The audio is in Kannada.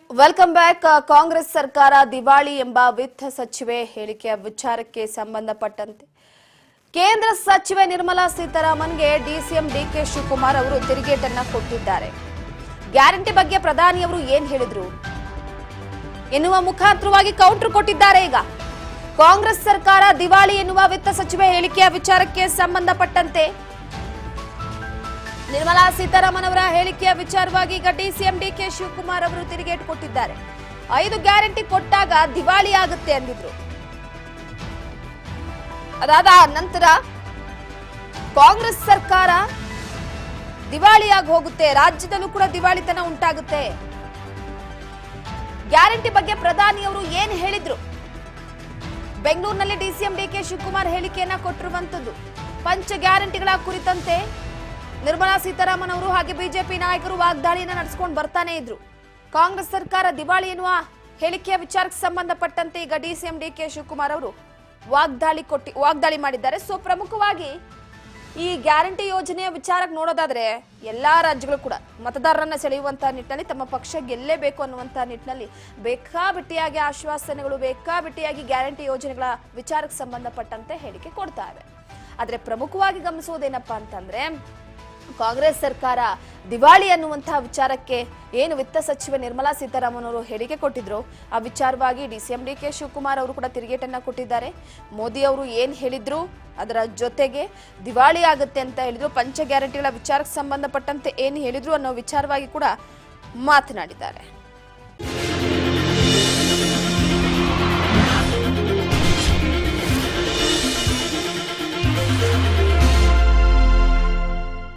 Welcome back. ಕಾಂಗ್ರೆಸ್ ಸರ್ಕಾರ ದಿವಾಳಿ ಎಂಬ ವಿತ್ತ ಸಚಿವೆ ಹೇಳಿಕೆಯ ವಿಚಾರಕ್ಕೆ ಸಂಬಂಧಪಟ್ಟಂತೆ ಕೇಂದ್ರ ಸಚಿವೆ ನಿರ್ಮಲಾ ಸೀತಾರಾಮನ್ಗೆ ಡಿಸಿಎಂ ಡಿಕೆ ಶಿವಕುಮಾರ್ ಅವರು ತಿರುಗೇಟನ್ನ ಕೊಟ್ಟಿದ್ದಾರೆ. ಗ್ಯಾರಂಟಿ ಬಗ್ಗೆ ಪ್ರಧಾನಿಯವರು ಏನ್ ಹೇಳಿದ್ರು ಎನ್ನುವ ಮುಖಾಂತರವಾಗಿ ಕೌಂಟರ್ ಕೊಟ್ಟಿದ್ದಾರೆ. ಈಗ ಕಾಂಗ್ರೆಸ್ ಸರ್ಕಾರ ದಿವಾಳಿ ಎನ್ನುವ ವಿತ್ತ ಸಚಿವೆ ಹೇಳಿಕೆಯ ವಿಚಾರಕ್ಕೆ ಸಂಬಂಧಪಟ್ಟಂತೆ ನಿರ್ಮಲಾ ಸೀತಾರಾಮನ್ ಅವರ ಹೇಳಿಕೆಯ ವಿಚಾರವಾಗಿ ಈಗ ಡಿಸಿಎಂ ಡಿಕೆ ಶಿವಕುಮಾರ್ ಅವರು ತಿರುಗೇಟು ಕೊಟ್ಟಿದ್ದಾರೆ. 5 ಗ್ಯಾರಂಟಿ ಕೊಟ್ಟಾಗ ದಿವಾಳಿ ಆಗುತ್ತೆ ಅಂದಿದ್ರು. ಅದಾದ ನಂತರ ಕಾಂಗ್ರೆಸ್ ಸರ್ಕಾರ ದಿವಾಳಿಯಾಗಿ ಹೋಗುತ್ತೆ, ರಾಜ್ಯದಲ್ಲೂ ಕೂಡ ದಿವಾಳಿತನ ಉಂಟಾಗುತ್ತೆ. ಗ್ಯಾರಂಟಿ ಬಗ್ಗೆ ಪ್ರಧಾನಿಯವರು ಏನ್ ಹೇಳಿದ್ರು? ಬೆಂಗಳೂರಿನಲ್ಲಿ ಡಿಸಿಎಂ ಡಿಕೆ ಶಿವಕುಮಾರ್ ಹೇಳಿಕೆಯನ್ನ ಕೊಟ್ಟಿರುವಂತದ್ದು. ಪಂಚ ಗ್ಯಾರಂಟಿಗಳ ಕುರಿತಂತೆ ನಿರ್ಮಲಾ ಸೀತಾರಾಮನ್ ಅವರು ಹಾಗೆ ಬಿಜೆಪಿ ನಾಯಕರು ವಾಗ್ದಾಳಿಯನ್ನ ನಡೆಸಿಕೊಂಡು ಬರ್ತಾನೆ ಇದ್ರು. ಕಾಂಗ್ರೆಸ್ ಸರ್ಕಾರ ದಿವಾಳಿ ಎನ್ನುವ ಹೇಳಿಕೆಯ ವಿಚಾರಕ್ಕೆ ಸಂಬಂಧಪಟ್ಟಂತೆ ಈಗ ಡಿಸಿಎಂ ಡಿಕೆ ಶಿವಕುಮಾರ್ ಅವರು ವಾಗ್ದಾಳಿ ಮಾಡಿದ್ದಾರೆ. ಸೊ ಪ್ರಮುಖವಾಗಿ ಈ ಗ್ಯಾರಂಟಿ ಯೋಜನೆಯ ವಿಚಾರಕ್ಕೆ ನೋಡೋದಾದ್ರೆ ಎಲ್ಲಾ ರಾಜ್ಯಗಳು ಕೂಡ ಮತದಾರರನ್ನ ಸೆಳೆಯುವಂತಹ ನಿಟ್ಟಿನಲ್ಲಿ ತಮ್ಮ ಪಕ್ಷ ಗೆಲ್ಲೇಬೇಕು ಅನ್ನುವಂತಹ ನಿಟ್ಟಿನಲ್ಲಿ ಬೇಕಾಬಿಟ್ಟಿಯಾಗಿ ಆಶ್ವಾಸನೆಗಳು, ಬೇಕಾಬಿಟ್ಟಿಯಾಗಿ ಗ್ಯಾರಂಟಿ ಯೋಜನೆಗಳ ವಿಚಾರಕ್ಕೆ ಸಂಬಂಧಪಟ್ಟಂತೆ ಹೇಳಿಕೆ ಕೊಡ್ತಾ ಇವೆ. ಆದ್ರೆ ಪ್ರಮುಖವಾಗಿ ಗಮನಿಸುವುದೇನಪ್ಪಾ ಅಂತಂದ್ರೆ ಕಾಂಗ್ರೆಸ್ ಸರ್ಕಾರ ದಿವಾಳಿ ಅನ್ನುವಂತಹ ವಿಚಾರಕ್ಕೆ ಏನು ವಿತ್ತ ಸಚಿವೆ ನಿರ್ಮಲಾ ಸೀತಾರಾಮನ್ ಅವರು ಹೇಳಿಕೆ ಕೊಟ್ಟಿದ್ರು, ಆ ವಿಚಾರವಾಗಿ ಡಿಸಿಎಂ ಡಿಕೆ ಶಿವಕುಮಾರ್ ಅವರು ಕೂಡ ತಿರುಗೇಟನ್ನ ಕೊಟ್ಟಿದ್ದಾರೆ. ಮೋದಿ ಅವರು ಏನ್ ಹೇಳಿದ್ರು, ಅದರ ಜೊತೆಗೆ ದಿವಾಳಿ ಆಗುತ್ತೆ ಅಂತ ಹೇಳಿದ್ರು, ಪಂಚ ಗ್ಯಾರಂಟಿಗಳ ವಿಚಾರಕ್ಕೆ ಸಂಬಂಧಪಟ್ಟಂತೆ ಏನು ಹೇಳಿದ್ರು ಅನ್ನೋ ವಿಚಾರವಾಗಿ ಕೂಡ ಮಾತನಾಡಿದ್ದಾರೆ.